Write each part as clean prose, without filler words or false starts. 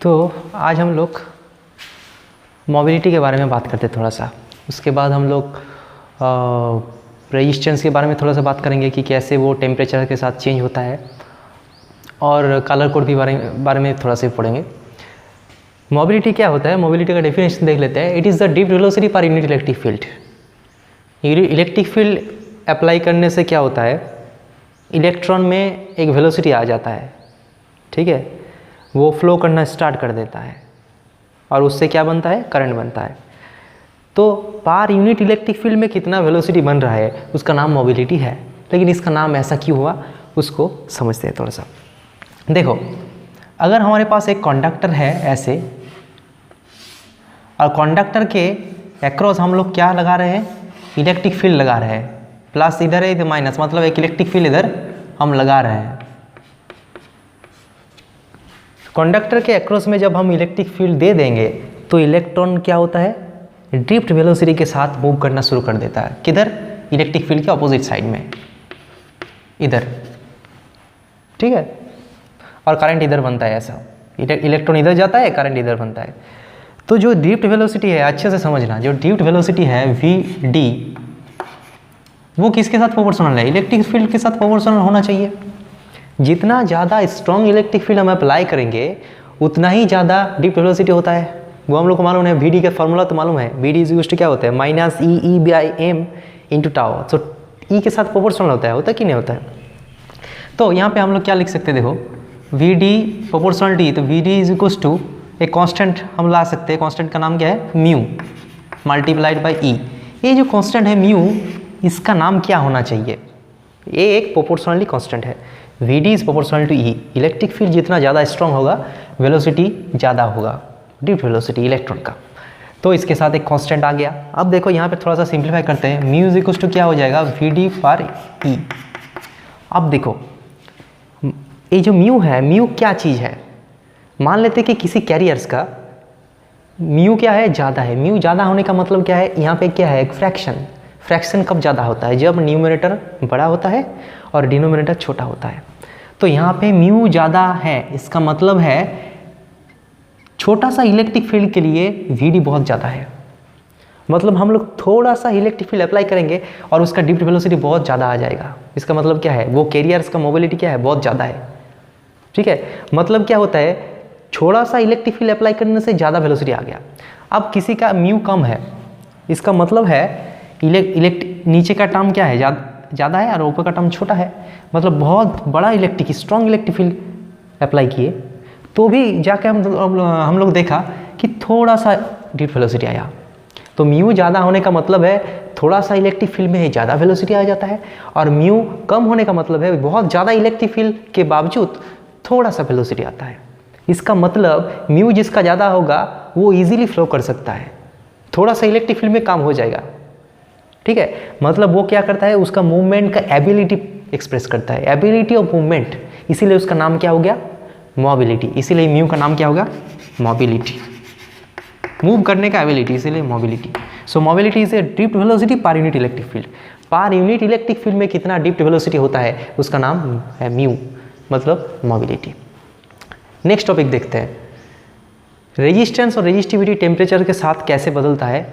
तो आज हम लोग मोबिलिटी के बारे में बात करते हैं थोड़ा सा। उसके बाद हम लोग रेजिस्टेंस के बारे में थोड़ा सा बात करेंगे कि कैसे वो टेम्परेचर के साथ चेंज होता है, और कलर कोड भी बारे में थोड़ा सा पढ़ेंगे। मोबिलिटी क्या होता है, मोबिलिटी का डेफिनेशन देख लेते हैं। It is the drift velocity per unit electric field. Electric field apply करने से क्या होता है, इलेक्ट्रॉन में एक वेलोसिटी आ जाता है, ठीक है, वो फ्लो करना स्टार्ट कर देता है और उससे क्या बनता है, करंट बनता है। तो पर यूनिट इलेक्ट्रिक फील्ड में कितना वेलोसिटी बन रहा है उसका नाम मोबिलिटी है। लेकिन इसका नाम ऐसा क्यों हुआ उसको समझते हैं थोड़ा सा। देखो, अगर हमारे पास एक कंडक्टर है ऐसे, और कंडक्टर के अक्रॉस हम लोग क्या लगा रहे हैं, इलेक्ट्रिक फील्ड लगा रहे हैं। प्लस इधर है, इधर माइनस, मतलब एक इलेक्ट्रिक फील्ड इधर हम लगा रहे हैं। कंडक्टर के अक्रॉस में जब हम इलेक्ट्रिक फील्ड दे देंगे तो इलेक्ट्रॉन क्या होता है, ड्रिफ्ट वेलोसिटी के साथ मूव करना शुरू कर देता है। किधर, इलेक्ट्रिक फील्ड के अपोजिट साइड में, इधर, ठीक है, और करंट इधर बनता है। ऐसा इलेक्ट्रॉन इधर जाता है, करंट इधर बनता है। तो जो ड्रिफ्ट वेलोसिटी है, अच्छे से समझना, जो ड्रिफ्ट वेलोसिटी है Vd, वो किसके साथ प्रोपोर्शनल है, इलेक्ट्रिक फील्ड के साथ प्रोपोर्शनल होना चाहिए। जितना ज़्यादा स्ट्रॉन्ग इलेक्ट्रिक फील्ड हम अप्लाई करेंगे उतना ही ज़्यादा ड्रिफ्ट वेलोसिटी होता है। वो हम लोग को मालूम है, Vd का फॉर्मूला तो मालूम है। Vd इज यूज्ड क्या होता है, माइनस E/m इंटू टाउ। तो E के साथ प्रोपोर्शनल होता है कि नहीं होता है। तो यहाँ पे हम लोग क्या लिख सकते हैं, देखो, Vd प्रोपोर्शनल D, तो Vd इज इक्वल्स टू एक कांस्टेंट हम ला सकते हैं। कांस्टेंट का नाम क्या है, म्यू मल्टीप्लाइड बाई E। ये जो कांस्टेंट है म्यू, इसका नाम क्या होना चाहिए, ये एक प्रोपोर्शनली कांस्टेंट है। Vd is proportional to E। Electric field जितना ज़्यादा स्ट्रॉन्ग होगा वेलोसिटी ज़्यादा होगा, ड्रिफ्ट वेलोसिटी इलेक्ट्रॉन का। तो इसके साथ एक कांस्टेंट आ गया। अब देखो यहाँ पे थोड़ा सा सिंप्लीफाई करते हैं। म्यू इज इक्वल्स टू क्या हो जाएगा, Vd पर E। अब देखो, ये जो म्यू है, म्यू क्या चीज़ है, मान लेते हैं कि किसी कैरियर्स का म्यू क्या है, ज़्यादा है। म्यू ज़्यादा होने का मतलब क्या है, यहाँ पे क्या है, एक फ्रैक्शन। फ्रैक्शन कब ज़्यादा होता है, जब न्यूमरेटर बड़ा होता है और डिनोमिनेटर छोटा होता है। तो यहाँ पे म्यू ज़्यादा है, इसका मतलब है छोटा सा इलेक्ट्रिक फील्ड के लिए Vd बहुत ज़्यादा है। मतलब हम लोग थोड़ा सा इलेक्ट्रिक फील्ड अप्लाई करेंगे और उसका ड्रिफ्ट वेलोसिटी बहुत ज़्यादा आ जाएगा। इसका मतलब क्या है, वो कैरियर्स का मोबिलिटी क्या है, बहुत ज़्यादा है, ठीक है। मतलब क्या होता है, थोड़ा सा इलेक्ट्रिक फील्ड अप्लाई करने से ज़्यादा वेलोसिटी आ गया। अब किसी का म्यू कम है, इसका मतलब है नीचे का टर्म क्या है, ज़्यादा है, और ऊपर का टर्म छोटा है। मतलब बहुत बड़ा electric strong electric field apply किए तो भी जाके हम लोग देखा कि थोड़ा सा ड्रिफ्ट वेलोसिटी आया। तो म्यू ज़्यादा होने का मतलब है थोड़ा सा इलेक्ट्रिक फील्ड में ज़्यादा वेलोसिटी आ जाता है, और म्यू कम होने का मतलब है बहुत ज़्यादा इलेक्ट्रिक फील्ड के बावजूद थोड़ा सा वेलोसिटी आता है। इसका मतलब म्यू जिसका ज़्यादा होगा वो इजीली फ्लो कर सकता है, थोड़ा सा इलेक्ट्रिक फील्ड में काम हो जाएगा, ठीक है। मतलब वो क्या करता है, उसका मूवमेंट का एबिलिटी एक्सप्रेस करता है, एबिलिटी ऑफ मूवमेंट, इसीलिए उसका नाम क्या हो गया, मोबिलिटी। इसीलिए म्यू का नाम क्या होगा, मोबिलिटी, मूव करने का एबिलिटी, इसीलिए mobility. So mobility is a drift velocity per unit electric field. Per unit electric field में कितना ड्रिफ्ट वेलोसिटी होता है उसका नाम है म्यू, मतलब मोबिलिटी। नेक्स्ट टॉपिक देखते हैं, रेजिस्टेंस और रेजिस्टिविटी टेम्परेचर के साथ कैसे बदलता है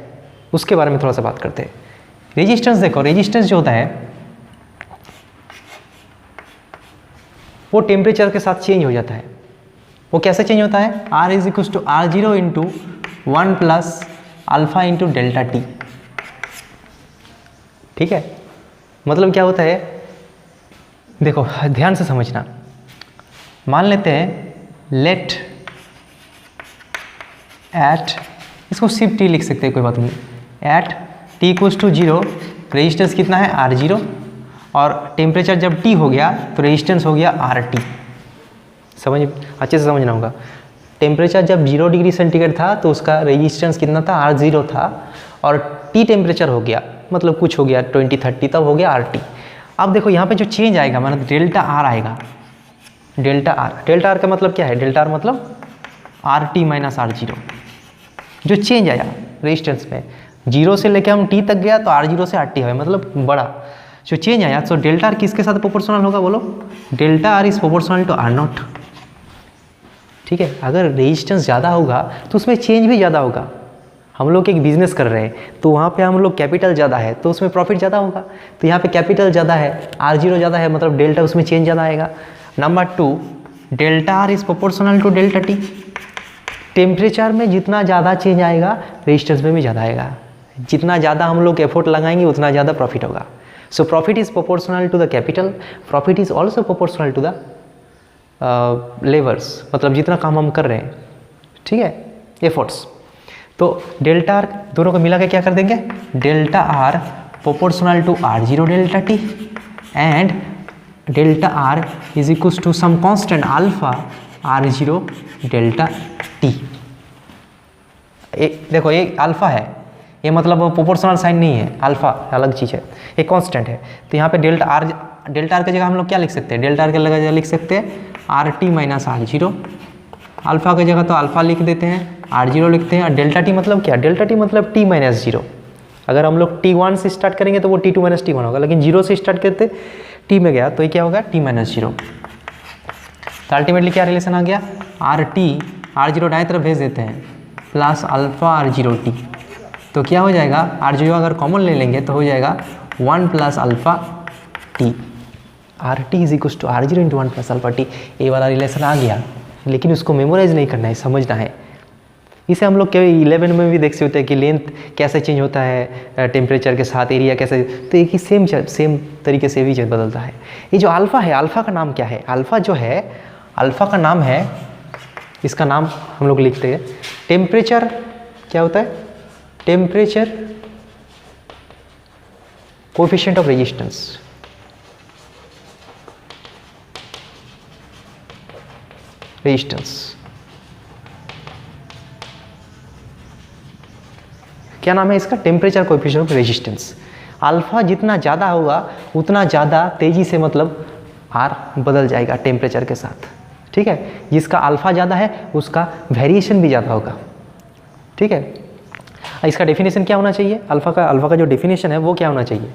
उसके बारे में थोड़ा सा बात करते हैं। रेजिस्टेंस देखो, रेजिस्टेंस जो होता है वो टेम्परेचर के साथ चेंज हो जाता है। वो कैसे चेंज होता है, R is equal to R0 into 1 plus alpha into delta T, ठीक है। मतलब क्या होता है, देखो ध्यान से समझना। मान लेते हैं लेट एट, इसको सिर्फ T लिख सकते हैं, कोई बात नहीं, at T equals to 0 resistance कितना है, R0, और टेम्परेचर जब T हो गया तो रेजिस्टेंस हो गया RT। समझ, अच्छे से समझना होगा। टेम्परेचर जब 0 डिग्री सेंटीग्रेड था तो उसका रेजिस्टेंस कितना था, R0 था, और T टेम्परेचर हो गया, मतलब कुछ हो गया 20-30, तब हो गया RT। अब देखो यहाँ पे जो चेंज आएगा, मतलब डेल्टा R आएगा, डेल्टा R। डेल्टा R का मतलब क्या है, डेल्टा R मतलब RT माइनस R0। जो चेंज आया रेजिस्टेंस में, 0 से लेके हम T तक गया तो R0 से RT है, मतलब बड़ा जो चेंज आया। तो डेल्टा आर किसके साथ प्रोपोर्शनल होगा बोलो, delta R is proportional to R0, ठीक है। अगर रेजिस्टेंस ज़्यादा होगा तो उसमें चेंज भी ज़्यादा होगा। हम लोग एक बिजनेस कर रहे हैं तो वहाँ पे हम लोग कैपिटल ज़्यादा है तो उसमें प्रॉफिट ज़्यादा होगा। तो यहाँ पे कैपिटल ज़्यादा है, R0 ज़्यादा है, मतलब डेल्टा उसमें चेंज ज़्यादा आएगा। Number 2, delta R is proportional to delta T. Temperature में जितना ज़्यादा चेंज आएगा रेजिस्टेंस में भी ज़्यादा आएगा। जितना ज़्यादा हम लोग एफर्ट लगाएंगे उतना ज़्यादा प्रॉफिट होगा। So profit is proportional to the capital, profit is also proportional to the labours, मतलब जितना काम हम कर रहे हैं, ठीक है, एफर्ट्स। तो डेल्टा आर दोनों को मिला के क्या कर देंगे, delta R proportional to R0 delta T and delta R is equal to some constant alpha R0 delta T. देखो ये अल्फा है, ये मतलब प्रोपोर्शनल साइन नहीं है, अल्फा अलग चीज़ है, ये कांस्टेंट है। तो यहाँ पे डेल्टा आर की जगह हम लोग क्या लिख सकते हैं, डेल्टा आर की जगह लिख सकते हैं RT माइनस R0। अल्फा की जगह तो अल्फा लिख देते हैं, R0 लिखते हैं। और डेल्टा टी मतलब क्या, डेल्टा टी मतलब T माइनस 0। अगर हम लोग T1 से स्टार्ट करेंगे तो वो T2 माइनस T1 होगा, लेकिन 0 से स्टार्ट करते T में गया तो ये क्या होगा, T माइनस 0। तो अल्टीमेटली क्या रिलेशन आ गया, RT R0 दाएं तरफ भेज देते हैं प्लस अल्फा R0T। तो क्या हो जाएगा, R0 अगर कॉमन ले लेंगे तो हो जाएगा 1 plus alpha T। RT is equal to R0 into 1 plus alpha T। ये वाला रिलेशन आ गया, लेकिन उसको मेमोराइज नहीं करना है, समझना है। इसे हम लोग कभी 11 में भी देख सकते हैं कि लेंथ कैसे चेंज होता है टेम्परेचर के साथ, एरिया कैसे, तो एक ही सेम तरीके से भी बदलता है। ये जो अल्फ़ा है, अल्फ़ा का नाम क्या है, अल्फ़ा जो है, अल्फ़ा का नाम है, इसका नाम हम लोग लिखते हैं टेम्परेचर, क्या होता है, टेम्परेचर कोएफिशिएंट ऑफ रेजिस्टेंस। क्या नाम है इसका, temperature coefficient of resistance. Alpha जितना ज़्यादा होगा उतना ज़्यादा तेज़ी से मतलब आर बदल जाएगा टेम्परेचर के साथ, ठीक है। जिसका अल्फा ज़्यादा है उसका वेरिएशन भी ज़्यादा होगा, ठीक है। इसका डेफिनेशन क्या होना चाहिए, अल्फा का जो डेफिनेशन है वो क्या होना चाहिए,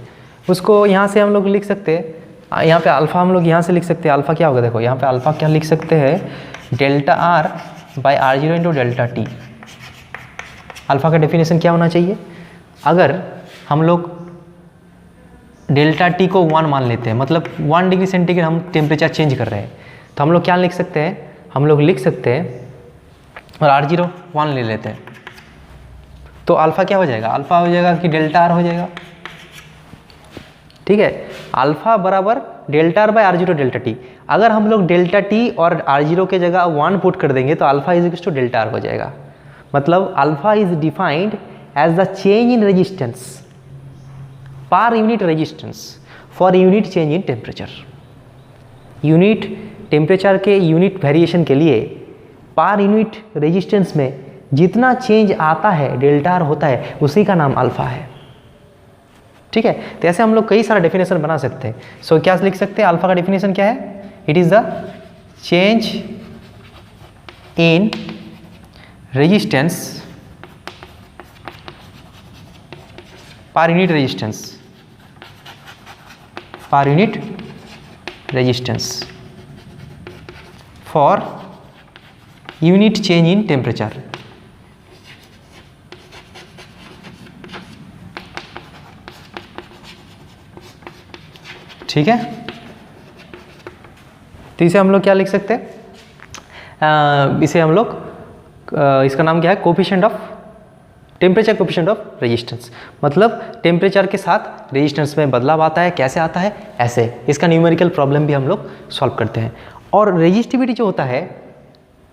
उसको यहाँ से हम लोग लिख सकते हैं। यहाँ पे अल्फा हम लोग यहाँ से लिख सकते हैं, अल्फा क्या होगा, देखो यहाँ पे अल्फा क्या लिख सकते हैं, delta R by R0 into delta T. Alpha का डेफिनेशन क्या होना चाहिए, अगर हम लोग डेल्टा टी को 1 मान लेते हैं, मतलब 1 डिग्री सेंटीग्रेड हम टेम्परेचर चेंज कर रहे हैं, तो हम लोग क्या लिख सकते हैं, हम लोग लिख सकते हैं और R0 1 ले लेते हैं, तो अल्फ़ा क्या हो जाएगा, अल्फ़ा हो जाएगा कि डेल्टा आर हो जाएगा, ठीक है। अल्फ़ा बराबर delta R by R0 delta T. अगर हम लोग डेल्टा टी और R0 के जगह 1 पुट कर देंगे तो alpha is equal to delta R हो जाएगा। मतलब alpha is defined as the change in resistance per unit resistance for unit change in temperature. Unit temperature के यूनिट वेरिएशन के लिए पर यूनिट रेजिस्टेंस में जितना चेंज आता है डेल्टा आर होता है, उसी का नाम अल्फा है, ठीक है। तो ऐसे हम लोग कई सारा डेफिनेशन बना सकते हैं। सो क्या लिख सकते हैं, अल्फा का डेफिनेशन क्या है, it is the change in resistance per unit resistance for unit change in temperature. ठीक है, तो इसे हम लोग क्या लिख सकते हैं, इसे हम लोग इसका नाम क्या है, coefficient of temperature, coefficient of resistance. मतलब टेम्परेचर के साथ रेजिस्टेंस में बदलाव आता है, कैसे आता है, ऐसे। इसका न्यूमेरिकल प्रॉब्लम भी हम लोग सॉल्व करते हैं। और रेजिस्टिविटी जो होता है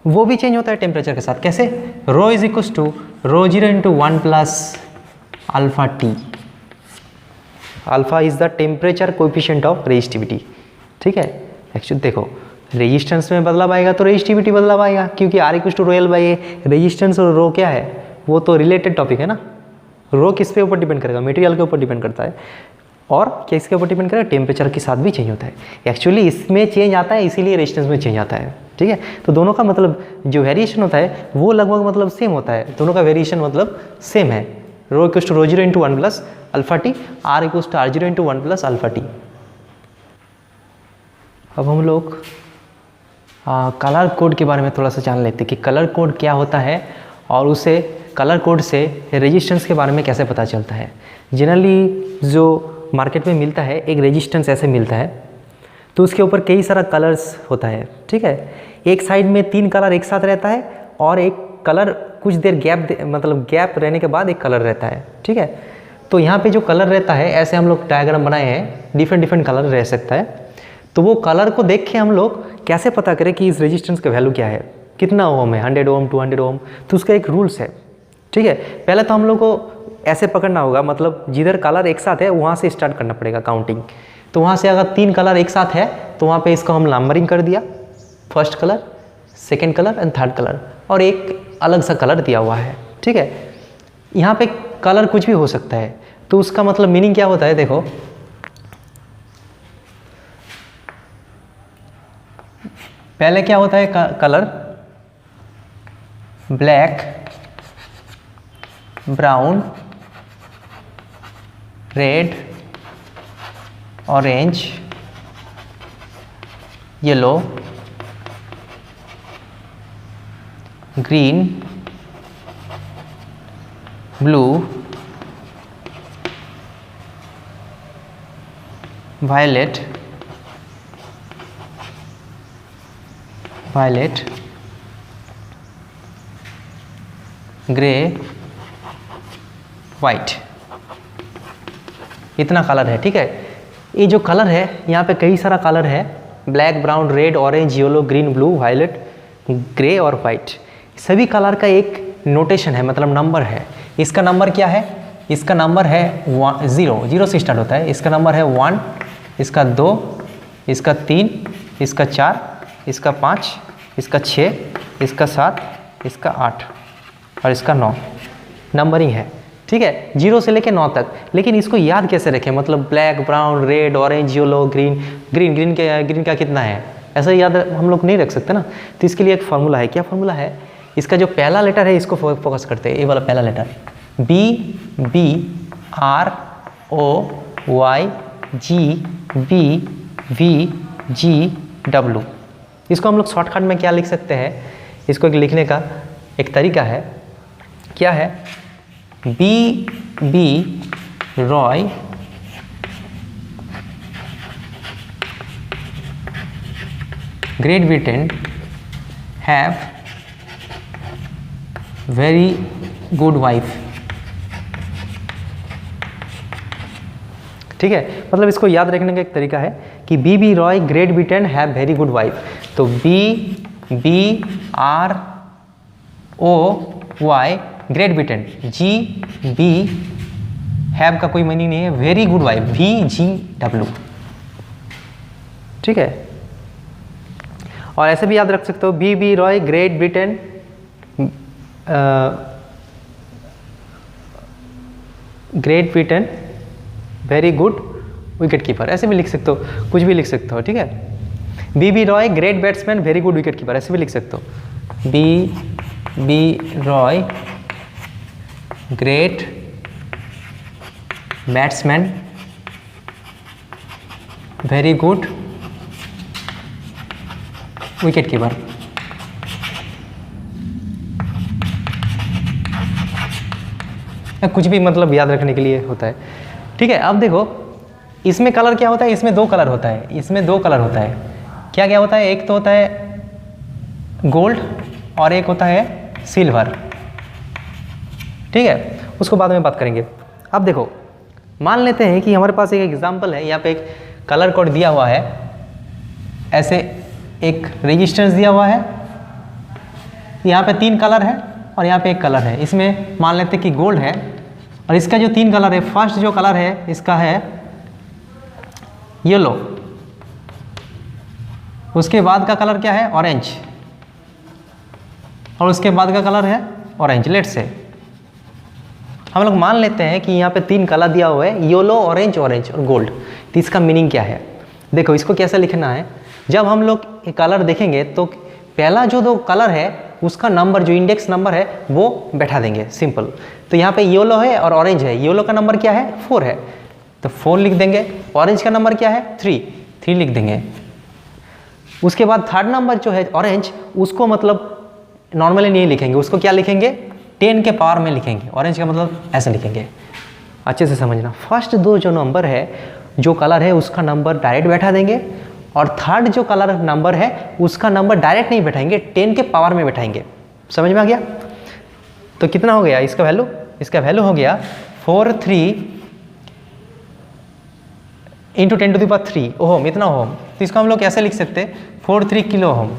वो भी चेंज होता है टेम्परेचर के साथ, कैसे, rho is equal to ρ0 into 1 plus alpha t. Alpha is the temperature coefficient of resistivity, ठीक है। एक्चुअली देखो रेजिस्टेंस में बदलाव आएगा तो रेजिस्टिविटी बदलाव आएगा, क्योंकि R equal to ρl by A. Resistance और रो क्या है, वो तो रिलेटेड टॉपिक है ना। रो किस पे ऊपर डिपेंड करेगा, मटेरियल के ऊपर डिपेंड करता है, और किसके ऊपर डिपेंड करेगा, टेम्परेचर के साथ भी चेंज होता है। एक्चुअली इसमें चेंज आता है, इसीलिए रेजिस्टेंस में चेंज आता है, ठीक है। तो दोनों का मतलब जो वेरिएशन होता है वो लगभग मतलब सेम होता है, दोनों का वेरिएशन मतलब सेम है। Rho equal to ρ0 into 1 plus alpha t, R equal to R0 into 1 plus alpha t. अब हम लोग कलर कोड के बारे में थोड़ा सा जान लेते हैं कि कलर कोड क्या होता है और उसे कलर कोड से रेजिस्टेंस के बारे में कैसे पता चलता है। जनरली जो मार्केट में मिलता है एक रेजिस्टेंस ऐसे मिलता है, तो उसके ऊपर कई सारा कलर्स होता है, ठीक है। एक साइड में 3 कलर एक साथ रहता है और एक कलर कुछ देर गैप रहने के बाद एक कलर रहता है, ठीक है। तो यहाँ पे जो कलर रहता है, ऐसे हम लोग डायग्राम बनाए हैं, डिफरेंट कलर रह सकता है। तो वो कलर को देख के हम लोग कैसे पता करें कि इस रेजिस्टेंस का वैल्यू क्या है, कितना ओम है, 100 ओम 200 ओम। तो उसका एक रूल्स है, ठीक है। पहले तो हम लोग को ऐसे पकड़ना होगा, मतलब जिधर कलर एक साथ है वहाँ से स्टार्ट करना पड़ेगा काउंटिंग। तो वहाँ से अगर 3 कलर एक साथ है तो वहाँ पे इसको हम नंबरिंग कर दिया, first colour, second colour and third colour, और एक अलग सा कलर दिया हुआ है, ठीक है। यहाँ पे कलर कुछ भी हो सकता है, तो उसका मतलब मीनिंग क्या होता है, देखो पहले क्या होता है colour, black, brown, red, orange, yellow, green, blue, violet, grey, white, इतना कलर है, ठीक है। ये जो कलर है यहाँ पे कई सारा कलर है, black, brown, red, orange, yellow, green, blue, violet, grey और वाइट। सभी कलर का एक नोटेशन है, मतलब नंबर है। इसका नंबर क्या है, इसका नंबर है 0 से स्टार्ट होता है। इसका नंबर है 1, इसका 2, इसका 3, इसका 4, इसका 5, इसका 6, इसका 7, इसका 8 और इसका 9 नंबरिंग है, ठीक है, 0 से लेके 9 तक। लेकिन इसको याद कैसे रखें, मतलब black, brown, red, orange, yellow, green का कितना है, ऐसा याद हम लोग नहीं रख सकते ना। तो इसके लिए एक फार्मूला है। क्या फार्मूला है, इसका जो पहला लेटर है इसको फोकस करते हैं, ये वाला पहला लेटर BROYGBVGW। इसको हम लोग शॉर्टकट में क्या लिख सकते हैं, इसको लिखने का एक तरीका है, क्या है, BB Roy great Britain have very good wife, ठीक है। मतलब इसको याद रखने का एक तरीका है कि BB Roy great Britain have very good wife. तो BROY great Britain, GB have का कोई मीनिंग नहीं है, वेरी गुड वाइफ VGW, ठीक है। और ऐसे भी याद रख सकते हो BB Roy great Britain very good wicket keeper, ऐसे भी लिख सकते हो, कुछ भी लिख सकते हो, ठीक है। BB Roy great batsman very good wicket keeper, ऐसे भी लिख सकते हो, BB Roy great batsman very good wicket keeper. कुछ भी मतलब याद रखने के लिए होता है, ठीक है। अब देखो इसमें कलर क्या होता है, इसमें 2 कलर होता है, इसमें 2 कलर होता है। क्या क्या होता है, एक तो होता है गोल्ड और एक होता है सिल्वर, ठीक है, उसको बाद में बात करेंगे। अब देखो मान लेते हैं कि हमारे पास एक एग्जांपल है, यहाँ पे एक कलर कोड दिया हुआ है, ऐसे एक रेजिस्टेंस दिया हुआ है, यहाँ पे 3 कलर है और यहाँ पे एक कलर है। इसमें मान लेते हैं कि गोल्ड है और इसका जो 3 कलर है, फर्स्ट जो कलर है इसका है येलो, उसके बाद का कलर क्या है, ऑरेंज, और उसके बाद का कलर है ऑरेंज। लेट से हम लोग मान लेते हैं कि यहाँ पे 3 कलर दिया हुआ है, येलो, ऑरेंज और गोल्ड। तो इसका मीनिंग क्या है, देखो इसको कैसे लिखना है। जब हम लोग ये कलर देखेंगे तो पहला जो 2 कलर है उसका नंबर, जो इंडेक्स नंबर है वो बैठा देंगे, सिंपल। तो यहाँ पे येलो है और ऑरेंज है, येलो का नंबर क्या है 4 है, तो 4 लिख देंगे। ऑरेंज का नंबर क्या है 3 लिख देंगे। उसके बाद थर्ड नंबर जो है ऑरेंज, उसको मतलब नॉर्मली नहीं लिखेंगे, उसको क्या लिखेंगे 10 के पावर में लिखेंगे। ऑरेंज का मतलब ऐसे लिखेंगे, अच्छे से समझना। फर्स्ट दो जो नंबर है, जो कलर है उसका नंबर डायरेक्ट बैठा देंगे, और थर्ड जो कलर नंबर है उसका नंबर डायरेक्ट नहीं बैठाएंगे, 10 के पावर में बैठाएंगे। समझ में आ गया? तो कितना हो गया इसका वैल्यू? इसका वैल्यू हो गया 43 इंटू 10 टू द पावर 3 ओम, इतना ओम। तो इसको हम लोग कैसे लिख सकते हैं? 43 किलो ओम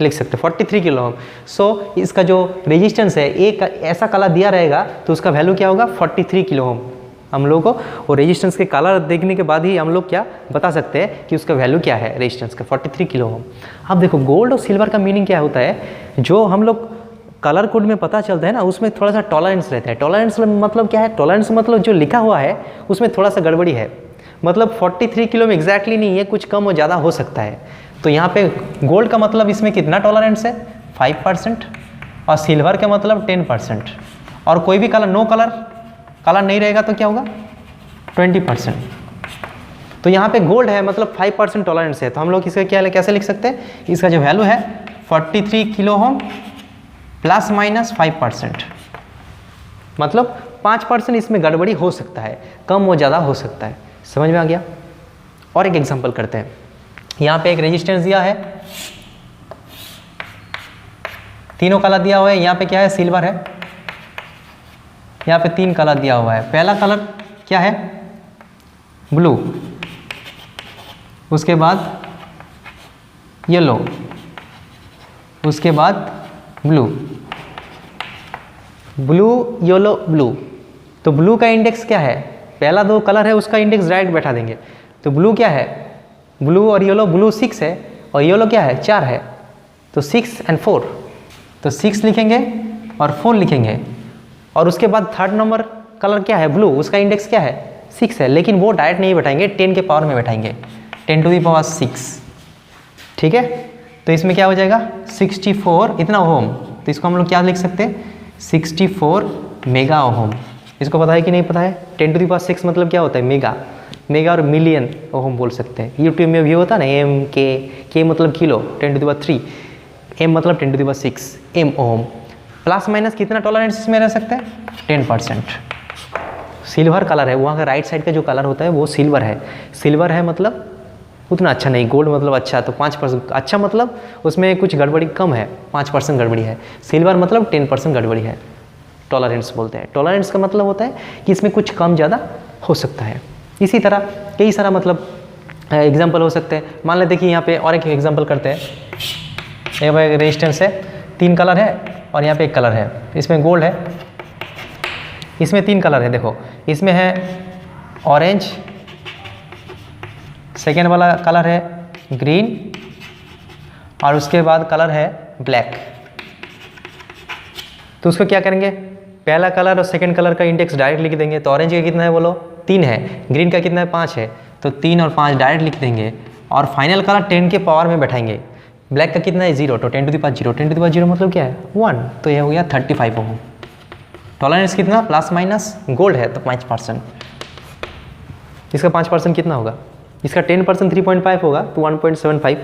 लिख सकते हैं, 43 किलो ओम। सो इसका जो रेजिस्टेंस है, एक ऐसा कलर दिया रहेगा तो उसका वैल्यू क्या होगा? 43 किलो ओम। हम लोग को वो रेजिस्टेंस के कलर देखने के बाद ही हम लोग क्या बता सकते हैं कि उसका वैल्यू क्या है रेजिस्टेंस का, 43 किलो ओम। अब देखो गोल्ड और सिल्वर का मीनिंग क्या होता है, जो हम लोग कलर कोड में पता चलता है ना, उसमें थोड़ा सा टॉलरेंस रहता है। टॉलरेंस मतलब क्या है? टॉलरेंस मतलब जो लिखा हुआ है उसमें थोड़ा सा गड़बड़ी है, मतलब 43 किलो में एग्जैक्टली नहीं है, कुछ कम और ज़्यादा हो सकता है। तो यहाँ पे गोल्ड का मतलब इसमें कितना टॉलरेंस है? 5%, और सिल्वर का मतलब 10%, और कोई भी कलर नो कलर नहीं रहेगा तो क्या होगा? 20%। तो यहाँ पे गोल्ड है मतलब 5% टॉलरेंस है, तो हम लोग इसका क्या कैसे लिख सकते हैं? इसका जो वैल्यू है 43 किलो ओम प्लस माइनस 5%, मतलब 5% इसमें गड़बड़ी हो सकता है, कम और ज़्यादा हो सकता है। समझ में आ गया? और एक एग्जांपल करते हैं। यहाँ पे एक रेजिस्टेंस दिया है, तीनों कलर दिया हुआ है। यहाँ पे क्या है? सिल्वर है। यहाँ पे 3 कलर दिया हुआ है। पहला कलर क्या है? ब्लू, उसके बाद येलो, उसके बाद ब्लू, ब्लू येलो ब्लू। तो ब्लू का इंडेक्स क्या है? पहला 2 कलर है उसका इंडेक्स डायरेक्ट बैठा देंगे। तो ब्लू क्या है? ब्लू और येलो, ब्लू 6 है और येलो क्या है? 4 है। तो 6 और 4, तो 6 लिखेंगे और 4 लिखेंगे। और उसके बाद थर्ड नंबर कलर क्या है? ब्लू, उसका इंडेक्स क्या है? 6 है, लेकिन वो डायरेक्ट नहीं बैठाएंगे, 10 के पावर में बैठाएंगे, 10 टू द पावर 6। ठीक है, तो इसमें क्या हो जाएगा? 64 इतना ओम। तो इसको हम लोग क्या लिख सकते हैं? 64 मेगा ओम। इसको पता है कि नहीं पता है? 10 टू द पावर 6 मतलब क्या होता है? मेगा। मेगा और मिलियन ओम बोल सकते हैं। यूट्यूब में भी होता है ना, एम के मतलब kilo, 10 to the power 3, M मतलब 10 to the power 6 M ohm. Plus minus कितना टॉलरेंस इसमें रह सकता है? 10%। सिल्वर कलर है, वहाँ का राइट साइड का जो कलर होता है वो सिल्वर है। सिल्वर है मतलब उतना अच्छा नहीं, गोल्ड मतलब अच्छा, तो 5% अच्छा मतलब उसमें कुछ गड़बड़ी कम है, 5% गड़बड़ी है। सिल्वर मतलब 10% गड़बड़ी है, टॉलरेंस बोलते हैं। टॉलरेंस का मतलब होता है कि इसमें कुछ कम ज़्यादा हो सकता है। इसी तरह कई सारा मतलब एग्जाम्पल हो सकते हैं। मान लेते कि यहाँ पे और एक एग्जाम्पल करते हैं। एक रेजिस्टेंस है, 3 कलर है और यहाँ पे 1 कलर है। इसमें गोल्ड है, इसमें 3 कलर है। देखो इसमें है ऑरेंज, सेकेंड वाला कलर है ग्रीन, और उसके बाद कलर है ब्लैक। तो उसको क्या करेंगे? पहला कलर और सेकेंड कलर का इंडेक्स डायरेक्ट लिख देंगे। तो ऑरेंज का कितना है बोलो? 3 है। ग्रीन का कितना है? 5 है। तो 3 और 5 डायरेक्ट लिख देंगे, और फाइनल कलर 10 के पावर में बैठाएंगे। ब्लैक का कितना है? 0, तो 10 to the power 0, 10 to the power 0 मतलब क्या है? 1। तो यह हो गया 35 ओम। टॉलरेंस कितना? प्लस माइनस, गोल्ड है तो 5%। इसका 5% कितना होगा? इसका 10% 3.5 होगा तो 1.75,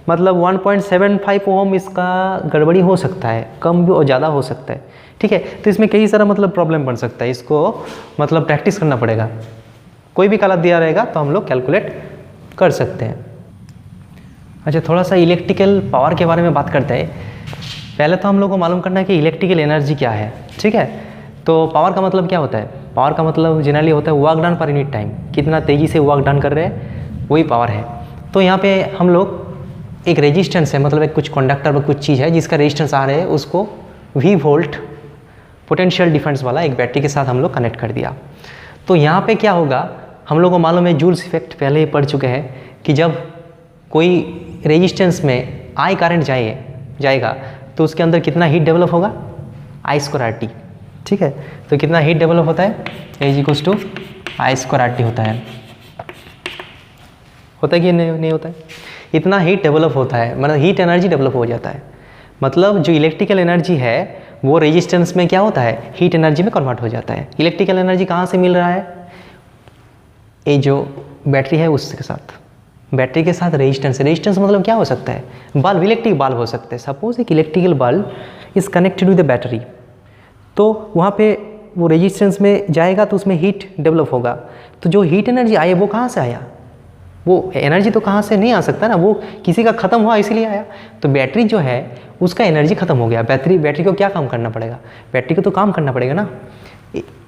मतलब 1.75 ओम इसका गड़बड़ी हो सकता है, कम भी और ज़्यादा हो सकता है। ठीक है, तो इसमें कई सारा मतलब प्रॉब्लम बन सकता है, इसको मतलब प्रैक्टिस करना पड़ेगा। कोई भी कलर दिया रहेगा तो हम लोग कैलकुलेट कर सकते हैं। अच्छा, थोड़ा सा इलेक्ट्रिकल पावर के बारे में बात करते हैं। पहले तो हम लोग को मालूम करना है कि इलेक्ट्रिकल एनर्जी क्या है। ठीक है, तो पावर का मतलब क्या होता है? पावर का मतलब जनरली होता है वर्क डन पर यूनिट टाइम, कितना तेज़ी से वर्क डन कर रहे हैं वही पावर है। तो यहाँ पे हम लोग एक रेजिस्टेंस है, मतलब एक कुछ कंडक्टर में कुछ चीज़ है जिसका रेजिस्टेंस आ रहा है, उसको V वोल्ट पोटेंशियल डिफरेंस वाला एक बैटरी के साथ हम लोग कनेक्ट कर दिया। तो यहाँ पे क्या होगा, हम लोग को मालूम है जूल्स इफेक्ट पहले ही पढ़ चुके हैं कि जब कोई रेजिस्टेंस में I करंट जाएगा तो उसके अंदर कितना हीट डेवलप होगा? I²RT। ठीक है, तो कितना हीट डेवलप होता है? H I²RT होता है। होता है कि नहीं होता है? इतना हीट डेवलप होता है, मतलब हीट एनर्जी डेवलप हो जाता है। मतलब जो इलेक्ट्रिकल एनर्जी है वो रेजिस्टेंस में क्या होता है? हीट एनर्जी में कन्वर्ट हो जाता है। इलेक्ट्रिकल एनर्जी कहाँ से मिल रहा है? ये जो बैटरी है उसके साथ। बैटरी के साथ रेजिस्टेंस, रेजिस्टेंस मतलब क्या हो सकता है, बल्ब, इलेक्ट्रिक बल्ब हो सकते हैं। सपोज एक electrical bulb is connected with the battery, तो वहाँ पे वो रेजिस्टेंस में जाएगा तो उसमें हीट डेवलप होगा। तो जो हीट एनर्जी आई वो कहाँ से आया, वो एनर्जी तो कहाँ से नहीं आ सकता ना, वो किसी का ख़त्म हुआ इसीलिए आया। तो बैटरी जो है उसका एनर्जी ख़त्म हो गया। बैटरी को क्या काम करना पड़ेगा, बैटरी को तो काम करना पड़ेगा ना,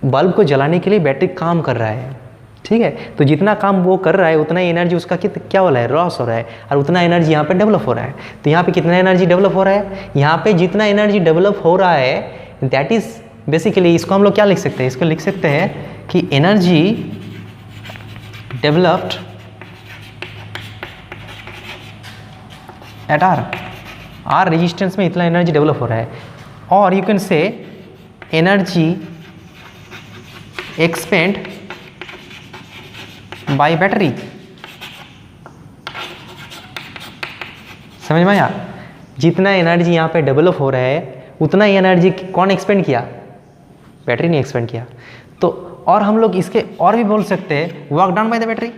बल्ब को जलाने के लिए बैटरी काम कर रहा है, ठीक है। तो जितना काम वो कर रहा है उतना ही एनर्जी उसका क्या हो रहा है, लॉस हो रहा है, और उतना एनर्जी यहाँ पे डेवलप हो रहा है। तो यहाँ पे कितना एनर्जी डेवलप हो रहा है, यहाँ पे जितना एनर्जी डेवलप हो रहा है दैट इज़ बेसिकली, इसको हम लोग क्या लिख सकते हैं, इसको लिख सकते हैं कि energy developed at R resistance में इतना एनर्जी डेवलप हो रहा है। और you can say energy expend by battery. समझ में आया, जितना एनर्जी यहाँ पे डेवलप हो रहा है उतना ही एनर्जी कौन एक्सपेंड किया, बैटरी ने एक्सपेंड किया। तो और हम लोग इसके और भी बोल सकते हैं work done by the battery.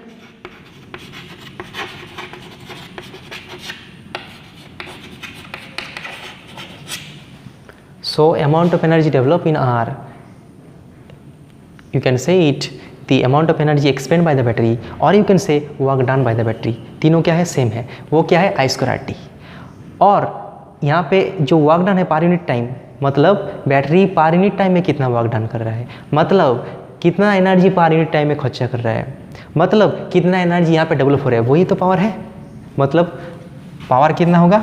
So amount of energy developed in R, you can say it the amount of energy expended by the battery, or you can say work done by the battery। तीनों क्या है, same है। वो क्या है, I²RT। और यहाँ पे जो वर्क डन है पर यूनिट टाइम, मतलब बैटरी पर यूनिट टाइम में कितना वर्क डन कर रहा है, मतलब कितना एनर्जी पर यूनिट टाइम में खर्चा कर रहा है, मतलब कितना एनर्जी यहाँ पे डेवलप हो रहा है, वही तो पावर है। मतलब पावर कितना होगा,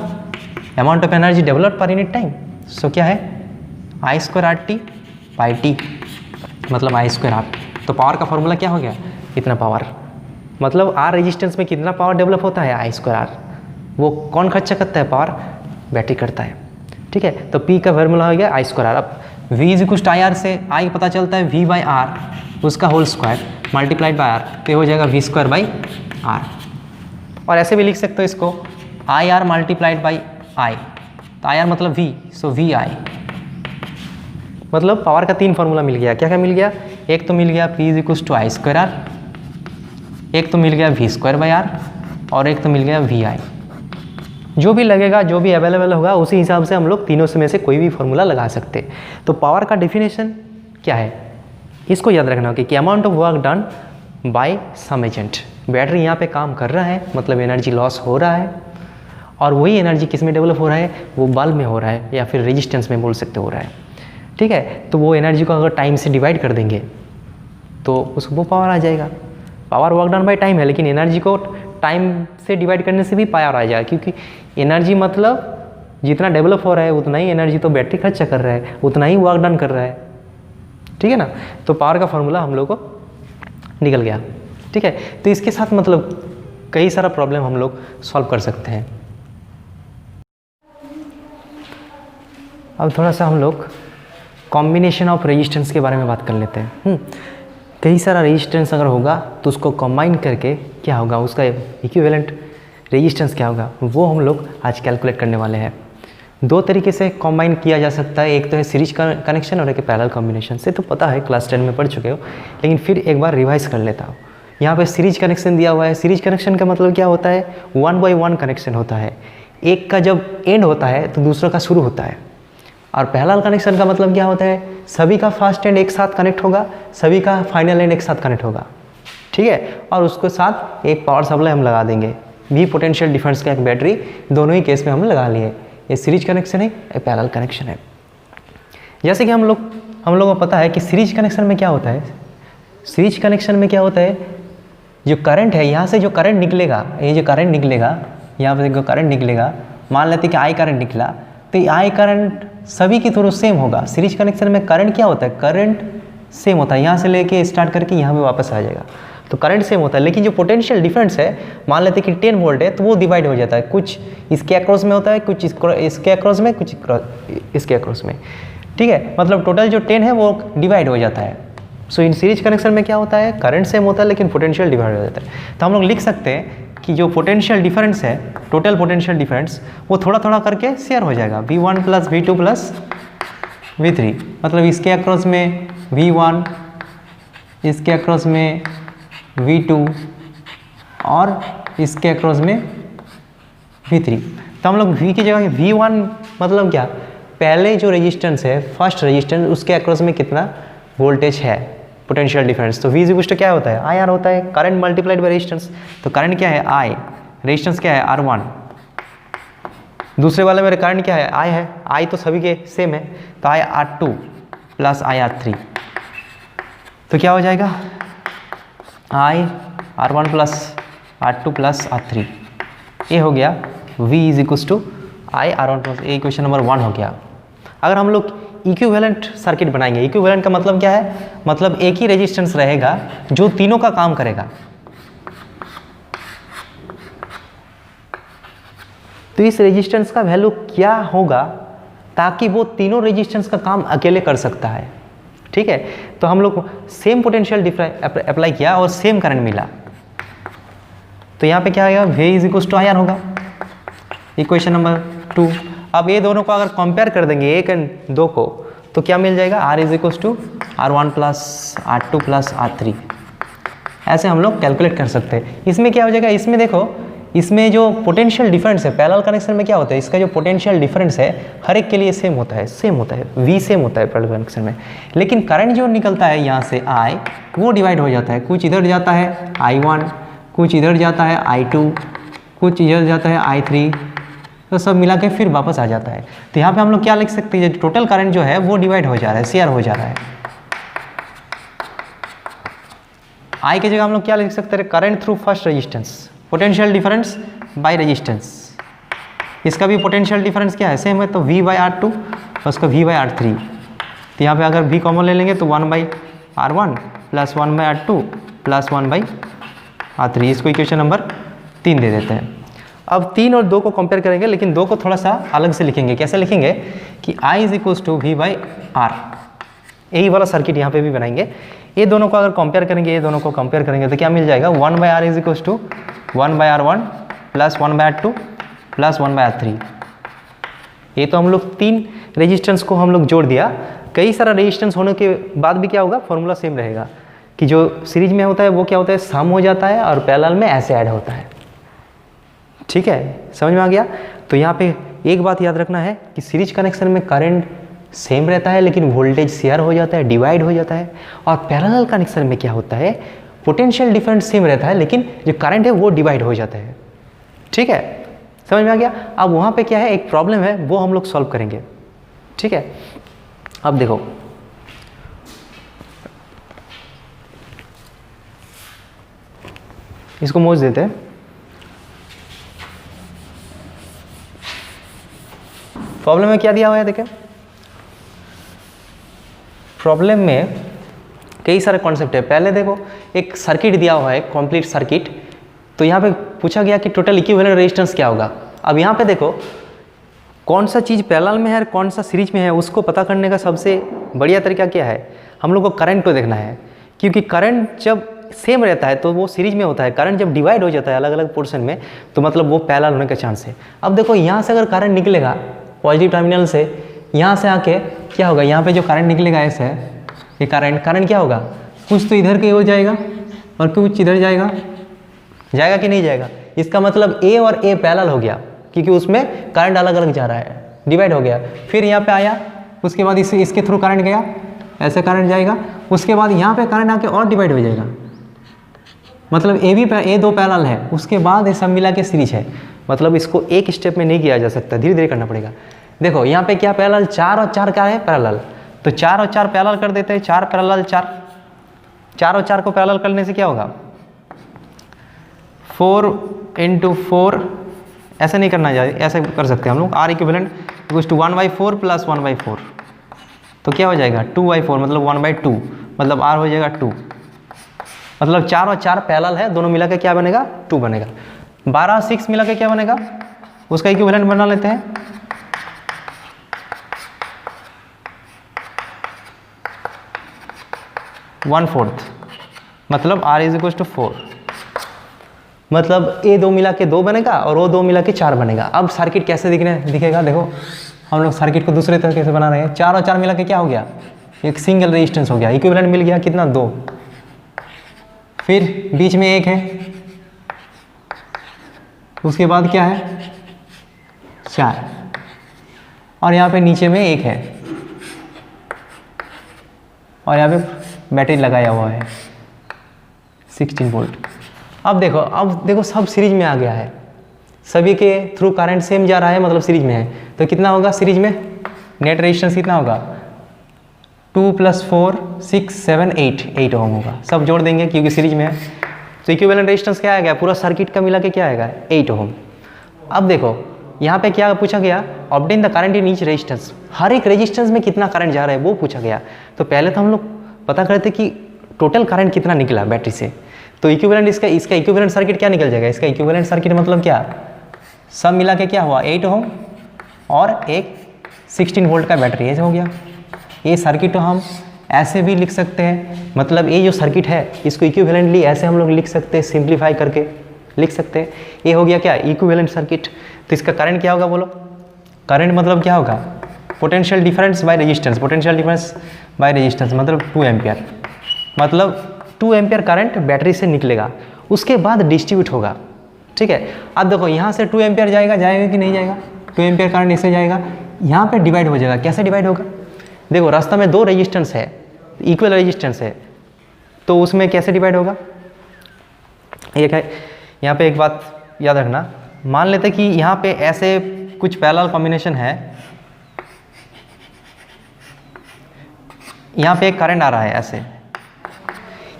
amount of energy developed per unit time. So क्या है, I²RT बाई टी, मतलब I²R। तो पावर का फॉर्मूला क्या हो गया, इतना पावर, मतलब R रेजिस्टेंस में कितना पावर डेवलप होता है, I²R। वो कौन खर्चा करता है, पावर बैटरी करता है, ठीक है। तो P का फॉर्मूला हो गया I²R। अब V = IR से I पता चलता है V/R उसका whole square multiplied by R, तो हो जाएगा V²/R। और ऐसे भी लिख सकते हो इसको IR मल्टीप्लाइड बाई I, तो IR मतलब V, सो VI। मतलब पावर का 3 फार्मूला मिल गया। क्या क्या मिल गया, एक तो मिल गया P = I²R, एक तो मिल गया V²/R, और एक तो मिल गया VI। जो भी लगेगा, जो भी अवेलेबल होगा उसी हिसाब से हम लोग तीनों में से कोई भी फार्मूला लगा सकते हैं। तो पावर का डेफिनेशन क्या है, इसको याद रखना होगा कि amount of work done by some agent. Battery यहाँ पे काम कर रहा है, मतलब एनर्जी लॉस हो रहा है, और वही एनर्जी किस में डेवलप हो रहा है, वो बल्ब में हो रहा है, या फिर रेजिस्टेंस में बोल सकते हो रहा है, ठीक है। तो वो एनर्जी को अगर टाइम से डिवाइड कर देंगे तो उसको वो पावर आ जाएगा। Power work done by time है, लेकिन एनर्जी को टाइम से डिवाइड करने से भी पावर आ जाएगा, क्योंकि एनर्जी मतलब जितना डेवलप हो रहा है उतना ही एनर्जी तो बैटरी खर्चा कर रहा है, उतना ही वर्क डन कर रहा है, ठीक है ना। तो पावर का फॉर्मूला हम लोग को निकल गया, ठीक है। तो इसके साथ मतलब कई सारा प्रॉब्लम हम लोग सॉल्व कर सकते हैं। अब थोड़ा सा हम लोग कॉम्बिनेशन ऑफ रेजिस्टेंस के बारे में बात कर लेते हैं। कई सारा रेजिस्टेंस अगर होगा तो उसको कंबाइन करके क्या होगा, उसका इक्विवेलेंट रेजिस्टेंस क्या होगा, वो हम लोग आज कैलकुलेट करने वाले हैं। 2 तरीके से कंबाइन किया जा सकता है, एक तो है सीरीज कनेक्शन और एक पैरेलल कॉम्बिनेशन से। तो पता है, क्लास 10 में पढ़ चुके हो, लेकिन फिर एक बार रिवाइज कर लेता हूँ। यहाँ पे सीरीज कनेक्शन दिया हुआ है। सीरीज कनेक्शन का मतलब क्या होता है, 1 by 1 कनेक्शन होता है। एक का जब एंड होता है तो दूसरा का शुरू होता है। और पैरेलल कनेक्शन का मतलब क्या होता है, सभी का फर्स्ट एंड एक साथ कनेक्ट होगा, सभी का फाइनल एंड एक साथ कनेक्ट होगा, ठीक है। और उसके साथ एक पावर सप्लाई हम लगा देंगे, भी पोटेंशियल डिफरेंस का एक बैटरी, दोनों ही केस में हम लगा लिए। ये सीरीज कनेक्शन है, ये पैरेलल कनेक्शन है। जैसे कि हम लोगों को पता है कि सीरीज कनेक्शन में क्या होता है, सीरीज कनेक्शन में क्या होता है, जो करंट है, यहाँ से जो करंट निकलेगा, ये जो करंट निकलेगा, यहाँ पर जो करंट निकलेगा, मान लेते हैं कि आई करंट निकला, तो ये आई करंट सभी की थ्रू सेम होगा। सीरीज कनेक्शन में करंट क्या होता है, करंट सेम होता है, यहाँ से लेके स्टार्ट करके यहाँ पे वापस आ जाएगा, तो करंट सेम होता है। लेकिन जो पोटेंशियल डिफरेंस है, मान लेते हैं कि 10 वोल्ट है, तो वो डिवाइड हो जाता है, कुछ इसके अक्रॉस में होता है, कुछ इसके अक्रॉस में, कुछ इसके अक्रॉस में, ठीक है। मतलब टोटल जो 10 है वो डिवाइड हो जाता है। सो इन सीरीज कनेक्शन में क्या होता है, करंट सेम होता है लेकिन पोटेंशियल डिवाइड हो जाता है। तो हम लोग लिख सकते हैं कि जो पोटेंशियल डिफरेंस है, टोटल पोटेंशियल डिफरेंस, वो थोड़ा थोड़ा करके शेयर हो जाएगा, V1 + V2 + V3। मतलब इसके अक्रॉस में V1, इसके अक्रॉस में V2 और इसके अक्रॉस में V3। तो हम लोग V की जगह V1 मतलब क्या, पहले जो रेजिस्टेंस है फर्स्ट रेजिस्टेंस उसके अक्रॉस में कितना वोल्टेज है, पोटेंशियल डिफरेंस। तो V इज इक्वल टू क्या होता है, IR होता है, करंट मल्टीप्लाइड बाय रेजिस्टेंस। तो करंट क्या है I, रेजिस्टेंस क्या है R1, दूसरे वाले मेरे करंट क्या है I है, I तो सभी के सेम है, तो IR2 प्लस IR3। तो क्या हो जाएगा IR1 plus R2 plus R3, ये हो गया V is equal to IR1 plus, ये क्वेश्चन नंबर 1 हो गया। अगर हम लोग इक्विवेलेंट सर्किट बनाएंगे, इक्विवेलेंट का मतलब क्या है, मतलब एक ही रेजिस्टेंस रहेगा जो तीनों का काम करेगा। तो इस रेजिस्टेंस का वैल्यू क्या होगा ताकि वो तीनों रेजिस्टेंस का काम अकेले कर सकता है। ठीक है, तो हम लोग सेम पोटेंशियल अप्लाई किया और सेम करंट मिला, तो यहाँ पे क्या आएगा, V is equal to IR होगा, इक्वेशन नंबर 2। अब ये दोनों को अगर कंपेयर कर देंगे, 1 और 2 को, तो क्या मिल जाएगा, R is equal to R1 plus R2 plus R3। ऐसे हम लोग कैलकुलेट कर सकते हैं। इसमें क्या हो जाएगा, इसमें देखो, इसमें जो पोटेंशियल डिफरेंस है पैरेलल कनेक्शन में क्या होता है, इसका जो पोटेंशियल डिफरेंस है हर एक के लिए सेम होता है, V सेम होता है पैरेलल कनेक्शन में। लेकिन करंट जो निकलता है यहाँ से I, वो डिवाइड हो जाता है, कुछ इधर जाता है I1, कुछ इधर जाता है I2, कुछ इधर जाता है I3, तो सब मिला के फिर वापस आ जाता है। तो यहाँ पे हम लोग क्या लिख सकते हैं, टोटल करंट जो है वो डिवाइड हो जा रहा है, शेयर हो जा रहा है। I की जगह हम लोग क्या लिख सकते हैं, current through first resistance, potential difference by resistance. इसका भी पोटेंशियल डिफरेंस क्या है, सेम है, तो V बाई R2 और उसका V बाई R3। तो यहाँ पे अगर V कॉमन ले लेंगे तो 1 by R1 plus 1 by R2 plus 1 by R3। इसको इक्वेशन नंबर 3 दे देते हैं। अब 3 और 2 को कंपेयर करेंगे, लेकिन 2 को थोड़ा सा अलग से लिखेंगे। कैसे लिखेंगे कि I is equal to V by R, यही वाला सर्किट यहाँ पे भी बनाएंगे। ये दोनों को अगर कंपेयर करेंगे, ये दोनों को कंपेयर करेंगे तो क्या मिल जाएगा, 1 by R is equal to 1 by R1 plus 1 by R2 plus 1 by R3। ये तो हम लोग 3 रेजिस्टेंस को हम लोग जोड़ दिया। कई सारा रेजिस्टेंस होने के बाद भी क्या होगा, फॉर्मूला सेम रहेगा कि जो सीरीज में होता है वो क्या होता है, सम हो जाता है, और पैरेलल में ऐसे ऐड होता है। ठीक है, समझ में आ गया। तो यहाँ पे एक बात याद रखना है कि सीरीज कनेक्शन में करंट सेम रहता है लेकिन वोल्टेज शेयर हो जाता है, डिवाइड हो जाता है। और पैरेलल कनेक्शन में क्या होता है, पोटेंशियल डिफरेंस सेम रहता है लेकिन जो करंट है वो डिवाइड हो जाता है। ठीक है, समझ में आ गया। अब वहाँ पे क्या है, एक प्रॉब्लम है, वो हम लोग सॉल्व करेंगे। ठीक है, अब देखो, इसको मोज देते हैं। प्रॉब्लम में क्या दिया हुआ है, देखें, प्रॉब्लम में कई सारे कॉन्सेप्ट है। पहले देखो, एक सर्किट दिया हुआ है, कंप्लीट सर्किट। तो यहाँ पे पूछा गया कि टोटल इक्विवेलेंट रेजिस्टेंस क्या होगा। अब यहाँ पे देखो, कौन सा चीज़ पैरेलल में है और कौन सा सीरीज में है, उसको पता करने का सबसे बढ़िया तरीका क्या है, हम लोग को करंट को देखना है। क्योंकि करंट जब सेम रहता है तो वो सीरीज में होता है, करंट जब डिवाइड हो जाता है अलग अलग पोर्शन में तो मतलब वो पैरेलल होने का चांस है। अब देखो, यहाँ से अगर करंट निकलेगा पॉजिटिव टर्मिनल से, यहाँ से आके क्या होगा, यहाँ पे जो करंट निकलेगा ऐसे, ये करंट क्या होगा, कुछ तो इधर के हो जाएगा और कुछ इधर जाएगा कि नहीं जाएगा। इसका मतलब A और A पैरेलल हो गया क्योंकि उसमें करंट अलग अलग जा रहा है, डिवाइड हो गया। फिर यहाँ पे आया, उसके बाद इसके थ्रू करंट गया, ऐसे करंट जाएगा, उसके बाद यहाँ पे करंट आके और डिवाइड हो जाएगा। मतलब A दो पैरेलल है, उसके बाद ये सब मिला के सीरीज है। मतलब इसको एक स्टेप में नहीं किया जा सकता, धीरे धीरे करना पड़ेगा। देखो यहाँ पे क्या पैरेलल, 4 और 4 क्या है पैरेलल, तो 4 और 4 पैरेलल कर देते हैं। 4 पैरेलल 4 और 4 को पैरेलल करने से क्या होगा, 4 × 4, ऐसे नहीं करना चाहिए, ऐसे कर सकते हैं हम लोग। R equivalent equals to 1/4 plus 1/4, तो क्या हो जाएगा 2/4, मतलब 1/2, मतलब R हो जाएगा 2। मतलब 4 और 4 पैरेलल है, दोनों मिला के क्या बनेगा, 2 बनेगा। 12 और 6 मिला के क्या बनेगा, उसका इक्विवेलेंट बना लेते हैं। वन फोर्थ, मतलब R इज इक्वल टू 4, मतलब A 2 मिला के 2 बनेगा और वो 2 मिला के 4 बनेगा। अब सर्किट कैसे दिखेगा, देखो हम लोग सर्किट को दूसरे तरीके से बना रहे हैं। 4 और 4 मिला के क्या हो गया, एक सिंगल रेजिस्टेंस हो गया, इक्विवेलेंट मिल गया कितना, 2। फिर बीच में 1 है, उसके बाद क्या है 4, और यहाँ पे नीचे में 1 है, और यहाँ पे बैटरी लगाया हुआ है 16 वोल्ट। अब देखो सब सीरीज में आ गया है, सभी के थ्रू करंट सेम जा रहा है, मतलब सीरीज में है। तो कितना होगा सीरीज में नेट रेजिस्टेंस कितना होगा 2 + 4 6 7 8 ओम होगा। सब जोड़ देंगे क्योंकि सीरीज में है। तो इक्विवेलेंट रेजिस्टेंस क्या आएगा पूरा सर्किट का मिला के क्या आएगा 8 ओम। अब देखो यहाँ पे क्या पूछा गया obtain the current in each resistance, हर एक रेजिस्टेंस में कितना करंट जा रहा है वो पूछा गया। तो पहले तो हम लोग पता करते कि टोटल करंट कितना निकला बैटरी से। तो इक्विवेलेंट इसका इक्विवेलेंट सर्किट क्या निकल जाएगा, इसका इक्विवेलेंट सर्किट मतलब क्या सब मिला के क्या हुआ 8 ओम और एक 16 वोल्ट का बैटरी ऐसे हो गया। ये सर्किट तो हम ऐसे भी लिख सकते हैं, मतलब ये जो सर्किट है इसको इक्विवेलेंटली ऐसे हम लोग लिख सकते हैं, सिंप्लीफाई करके लिख सकते हैं। ये हो गया क्या इक्विवेलेंट सर्किट। तो इसका करंट क्या होगा बोलो, करंट मतलब क्या होगा potential difference by resistance, potential difference by resistance मतलब 2 एम्पियर, मतलब 2 एम्पियर करंट बैटरी से निकलेगा, उसके बाद डिस्ट्रीब्यूट होगा। ठीक है, अब देखो यहाँ से 2 एम्पियर जाएगा कि नहीं जाएगा, 2 एम्पियर करंट ऐसे जाएगा, यहाँ पे डिवाइड हो जाएगा। कैसे डिवाइड होगा, देखो रास्ता में 2 रेजिस्टेंस है, इक्वल रेजिस्टेंस है, तो उसमें कैसे डिवाइड होगा ये है। यहाँ पे एक बात याद रखना, मान लेते कि यहाँ पे ऐसे कुछ पैरेलल कॉम्बिनेशन है, यहाँ पे एक करंट आ रहा है ऐसे,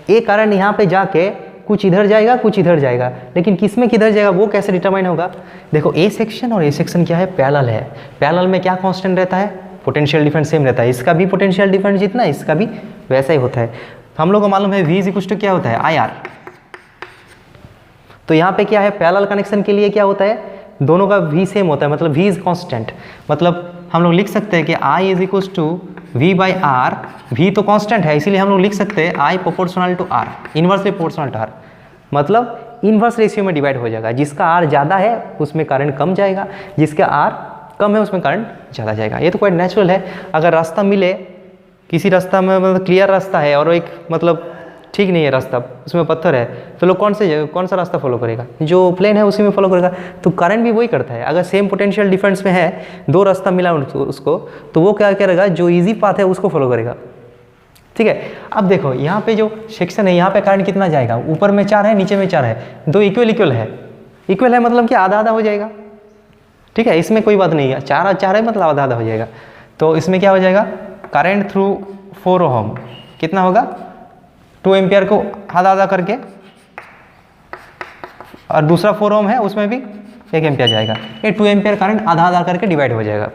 एक करंट यहाँ पे जाके कुछ इधर जाएगा कुछ इधर जाएगा, लेकिन किस में किधर जाएगा वो कैसे डिटरमाइन होगा। देखो ए सेक्शन और ए सेक्शन क्या है पैरेलल है, पैरेलल में क्या कांस्टेंट रहता है पोटेंशियल डिफरेंस सेम रहता है, इसका भी पोटेंशियल डिफरेंस जितना इसका भी वैसा ही होता है। हम लोग को मालूम है V = क्या होता है IR। तो यहाँ पे क्या है पैरेलल कनेक्शन के लिए क्या होता है दोनों का V सेम होता है, मतलब V इज कांस्टेंट, मतलब हम लोग लिख सकते हैं कि I = V/R, V तो कांस्टेंट है इसीलिए हम लोग लिख सकते हैं I proportional to R, inversely proportional to R, मतलब इनवर्स रेशियो में डिवाइड हो जाएगा। जिसका R ज़्यादा है उसमें करंट कम जाएगा, जिसका R कम है उसमें करंट ज़्यादा जाएगा। ये तो क्वाइट नेचुरल है। अगर रास्ता मिले किसी रास्ता में मतलब क्लियर रास्ता है और एक मतलब ठीक नहीं है रास्ता, उसमें पत्थर है, तो लोग कौन सा रास्ता फॉलो करेगा, जो प्लेन है उसी में फॉलो करेगा। तो करंट भी वही करता है, अगर सेम पोटेंशियल डिफरेंस में है 2 रास्ता मिला उसको, तो वो क्या करेगा जो इजी पाथ है उसको फॉलो करेगा। ठीक है, अब देखो यहाँ पे जो सेक्शन है यहाँ पे करंट कितना जाएगा, ऊपर में 4 है नीचे में 4 है, 2 इक्वल है, इक्वल है मतलब कि आधा आधा हो जाएगा। ठीक है, इसमें कोई बात नहीं है, 4 है मतलब आधा आधा हो जाएगा। तो इसमें क्या हो जाएगा करंट थ्रू 4 ओम कितना होगा 2 एम्पियर को आधा आधा करके, और दूसरा 4 ओम है उसमें भी 1 एम्पियर जाएगा, ये 2 एम्पियर करंट आधा आधा करके डिवाइड हो जाएगा।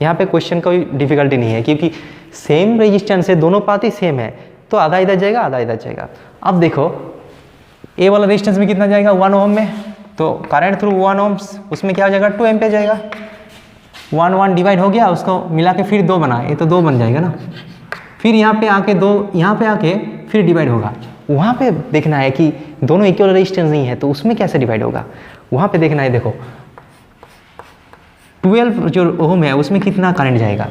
यहाँ पे क्वेश्चन कोई डिफिकल्टी नहीं है क्योंकि सेम रेजिस्टेंस है, दोनों पाथ ही सेम है, तो आधा इधर जाएगा आधा इधर जाएगा। अब देखो ए वाला रेजिस्टेंस में कितना जाएगा 1 ओम में, तो करंट थ्रू 1 ओम उसमें क्या हो जाएगा 2 एम्पियर जाएगा, 1 डिवाइड हो गया, उसको मिला के फिर 2 बना, ये तो 2 बन जाएगा ना। फिर यहाँ पे आके 2 यहाँ पे आके फिर डिवाइड होगा, वहाँ पे देखना है कि दोनों इक्वल रेजिस्टेंस नहीं है तो उसमें कैसे डिवाइड होगा, वहाँ पे देखना है। देखो 12 जो ओम है उसमें कितना करंट जाएगा,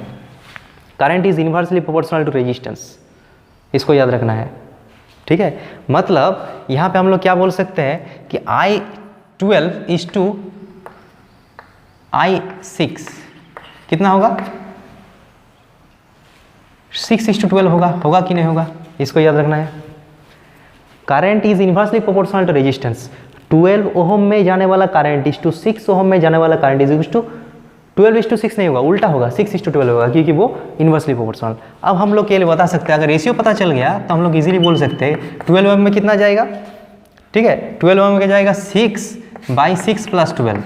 current is inversely proportional to resistance, इसको याद रखना है। ठीक है, मतलब यहाँ पे हम लोग क्या बोल सकते हैं कि I12 = I6 कितना होगा 6:12 होगा कि नहीं होगा, इसको याद रखना है। Current is inversely proportional to resistance, 12 ohm में जाने वाला करंट इज टू 6 ओम में जाने वाला करंट इज टू 12:6 नहीं होगा, उल्टा होगा 6:12 होगा क्योंकि वो इनवर्सली प्रोपोर्शनल। अब हम लोग के लिए बता सकते हैं, अगर रेशियो पता चल गया तो हम लोग इजीली बोल सकते हैं 12 ओम में कितना जाएगा। ठीक है, 12 ओम में जाएगा 6/6 + 12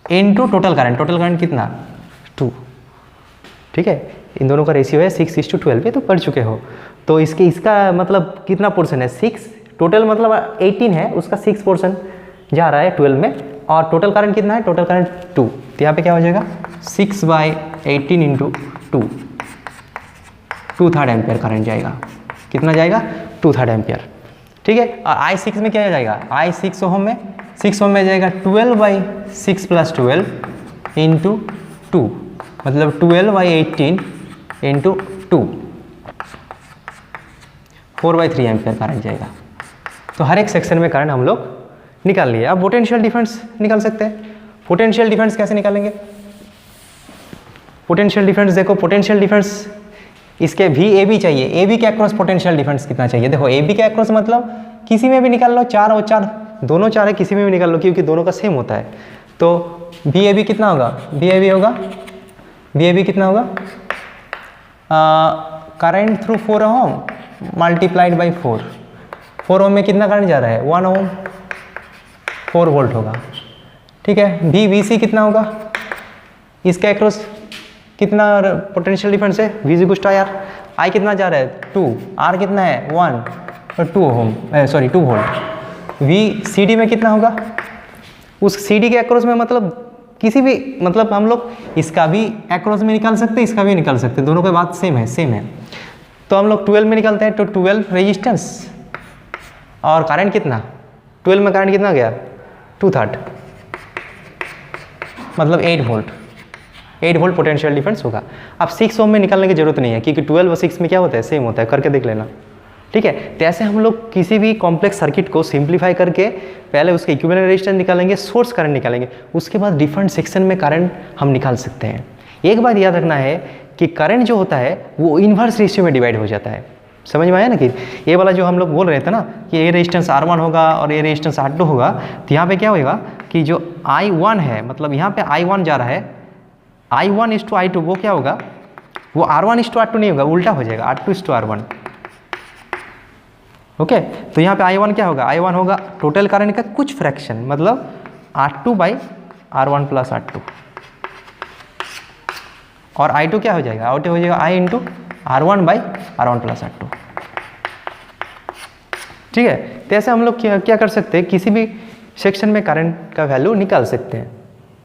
इनटू टोटल करंट कितना 2। ठीक है, इन दोनों का रेशियो है 6:12, ये तो पढ़ चुके हो। तो इसका मतलब कितना पोर्शन है 6, टोटल मतलब 18 है, उसका 6 पोर्शन जा रहा है 12 में, और टोटल करंट कितना है टोटल करंट 2, तो यहाँ पे क्या हो जाएगा 6/18 × 2, 2/3 एम्पियर करंट जाएगा। कितना जाएगा 2/3 एम्पियर। ठीक है, और I6 में क्या जाएगा I6 ओम में 6 ओम में जाएगा 12/6 + 12 × 2, मतलब 12/18 × 2, 4/3 एम्पियर करंट जाएगा। तो हर एक सेक्शन में करंट हम लोग निकाल लिए। अब पोटेंशियल डिफरेंस निकाल सकते हैं। पोटेंशियल डिफरेंस कैसे निकालेंगे? पोटेंशियल डिफरेंस देखो, पोटेंशियल डिफरेंस इसके भी ए बी चाहिए। ए बी के अक्रॉस पोटेंशियल डिफरेंस कितना चाहिए? देखो ए बी के अक्रॉस मतलब किसी में भी निकाल लो, 4 और 4 दोनों 4 है, किसी में भी निकाल लो क्योंकि दोनों का सेम होता है। तो बी ए बी कितना होगा? बी ए बी होगा, बी ए बी कितना होगा? Current through 4 ohm multiplied by 4। 4 ohm में कितना करंट जा रहा है? 1 ओम, 4 वोल्ट होगा। ठीक है। बी बी सी कितना होगा? इसके अक्रॉस कितना पोटेंशियल डिफरेंस है? V equals to R. I कितना जा रहा है? 2। आर कितना है? 1 और 2 ohm, sorry 2 volt. V C D में कितना होगा? उस सी डी के अक्रॉस में मतलब किसी भी, मतलब हम लोग इसका भी अक्रॉस में निकाल सकते हैं, इसका भी निकाल सकते हैं, दोनों की बात सेम है, सेम है। तो हम लोग 12 में निकालते हैं। तो 12 रेजिस्टेंस और करंट कितना? 12 में करंट कितना गया? 2/3, मतलब 8 वोल्ट। 8 वोल्ट पोटेंशियल डिफरेंस होगा। अब 6 ओम में निकालने की जरूरत नहीं है क्योंकि 12 और 6 में क्या होता है? सेम होता है, करके देख लेना। ठीक है। तो ऐसे हम लोग किसी भी कॉम्प्लेक्स सर्किट को सिंप्लीफाई करके पहले उसके इक्विवेलेंट रेजिस्टेंस निकालेंगे, सोर्स करंट निकालेंगे, उसके बाद डिफरेंट सेक्शन में करंट हम निकाल सकते हैं। एक बात याद रखना है कि करंट जो होता है वो इन्वर्स रेशियो में डिवाइड हो जाता है। समझ में आया ना? कि ये वाला जो हम लोग बोल रहे थे ना कि ये रेजिस्टेंस R1 होगा और ये रेजिस्टेंस R2 होगा, तो यहाँ पे क्या होगा कि जो I1 है, मतलब यहाँ पे I1 जा रहा है, I1:I2, वो क्या होगा? वो R1:R2 नहीं होगा, उल्टा हो जाएगा, R2:R1। ओके। तो यहाँ पे I1 क्या होगा? I1 होगा टोटल करंट का कुछ फ्रैक्शन, मतलब R2/R1 + R2। और I2 क्या हो जाएगा? I2 हो जाएगा I×R1/R1 + R2। ठीक है। तो ऐसे हम लोग क्या कर सकते हैं? किसी भी सेक्शन में करंट का वैल्यू निकाल सकते हैं।